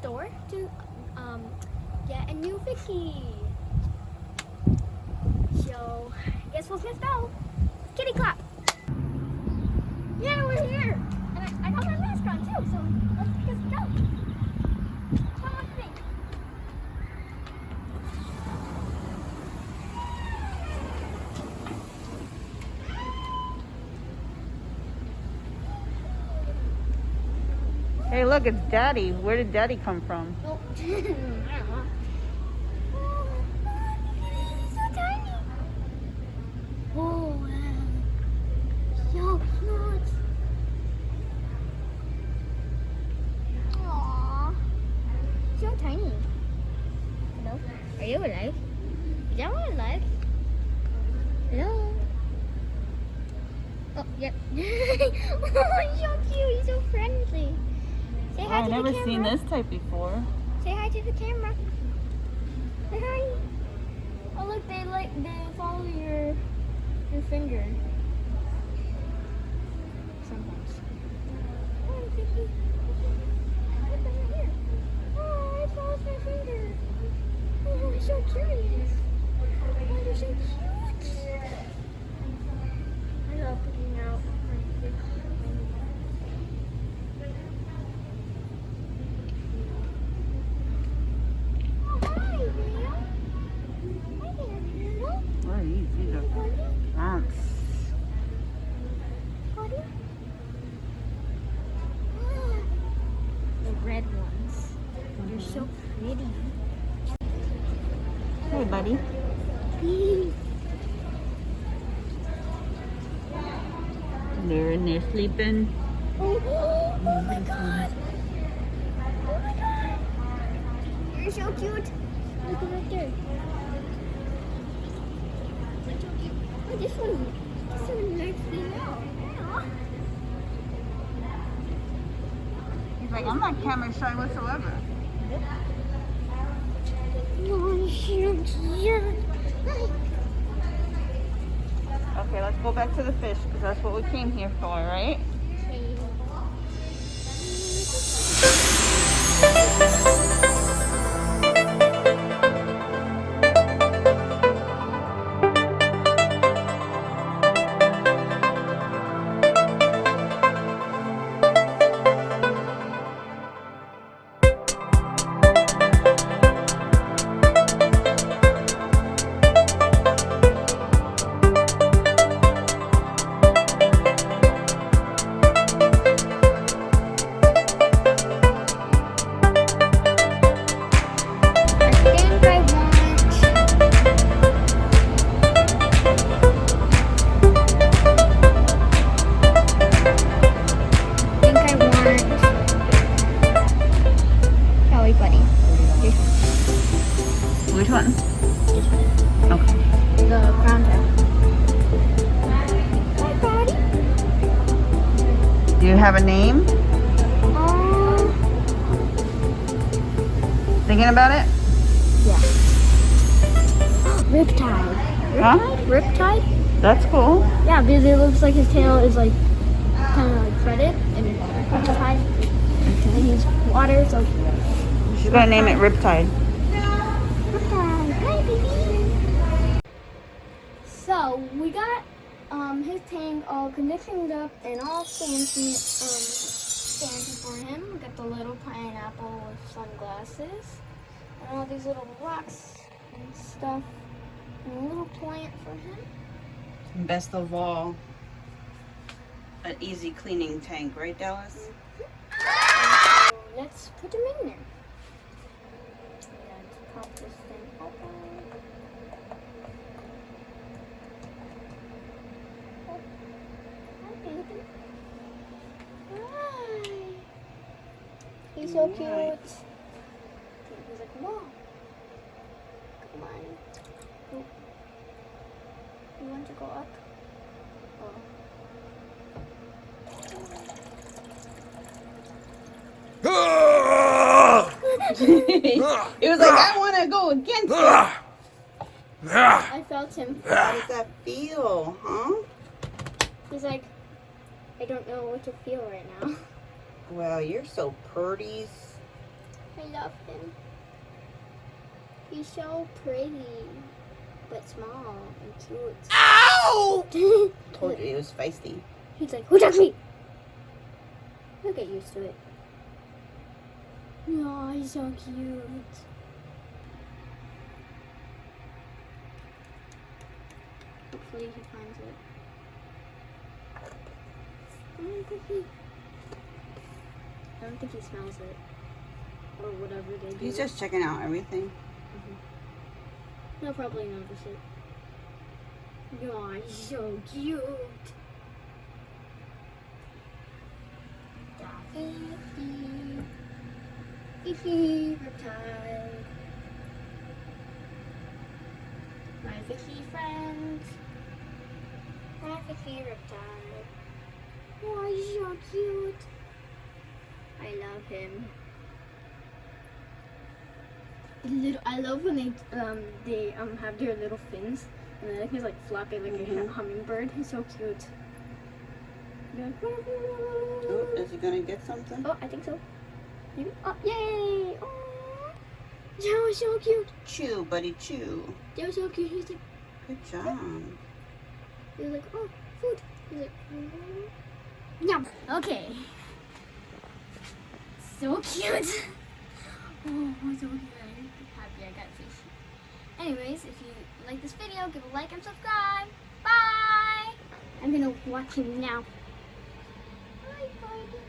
store to get a new fishy. So, guess what's next out? Kitty clap. Yeah, we're here. And I got my mask on too, so let's just go. What do you think? Hey, look, it's Daddy. Where did Daddy come from? Oh, I don't know. Oh, he's so tiny. Oh, wow. So cute. Aww. So tiny. Hello? Are you alive? Is that one alive? Hello? Oh, yep. Oh, he's so cute. He's so friendly. Say hi I've to never the camera. seen this type before. Say hi to the camera. Say hi. Oh look, they follow your finger. Sometimes. Oh, Vicky. Look right here. Oh, it follows my finger. Oh, he's so curious. Oh, they're so cute. I love picking out my fish. What are these? These are ants. The red ones. They're so pretty. Hey, buddy. They're in there sleeping. Oh my god. Oh my god. You're so cute. Look right there. You're so cute. Oh, this one likes me now. He's like, I'm not camera shy whatsoever. Oh, so cute. Okay, let's go back to the fish because that's what we came here for, right? Which one? Okay. The crown tail. Hi, Patty. Do you have a name? Thinking about it? Yeah. Riptide. Huh? Riptide? That's cool. Yeah, because it looks like his tail is like kind of like threaded and Riptide. And he's water, so. She's gonna name it Riptide. Riptide. Hi, baby. So we got his tank all conditioned up and all fancy for him. We got the little pineapple with sunglasses and all these little rocks and stuff and a little plant for him. Best of all, an easy cleaning tank, right, Dallas? So let's put him in there. Let's pop this thing open. Oh, hi, baby. Hi. He's so cute. Right. He's like, Mom. Come on. Oh. You want to go up? Oh. It was like, I want to go against it. I felt him. How does that feel, huh? He's like, I don't know what to feel right now. Well, you're so pretty. I love him. He's so pretty, but small and cute. Ow! Told you he was feisty. He's like, who touched me? He'll get used to it. Oh, he's so cute. Hopefully he finds it. I don't think he smells it. Or whatever they do. He's just checking out everything. He'll probably notice it. Oh, he's so cute. Reptile. My fishy friend. My fishy reptile. Oh, he's so cute. I love him. I love when they have their little fins and then he's like flapping like a hummingbird. He's so cute. Oh, is he gonna get something? Oh, I think so. Maybe. Oh, yay! Oh, that was so cute. Chew, buddy, chew. That was so cute. He's like, Good job. he was like, oh, food. He's like, yum. Okay. So cute. Oh, so cute. I'm happy I got fish. Anyways, if you like this video, give a like and subscribe. Bye. I'm gonna watch him now. Bye, buddy.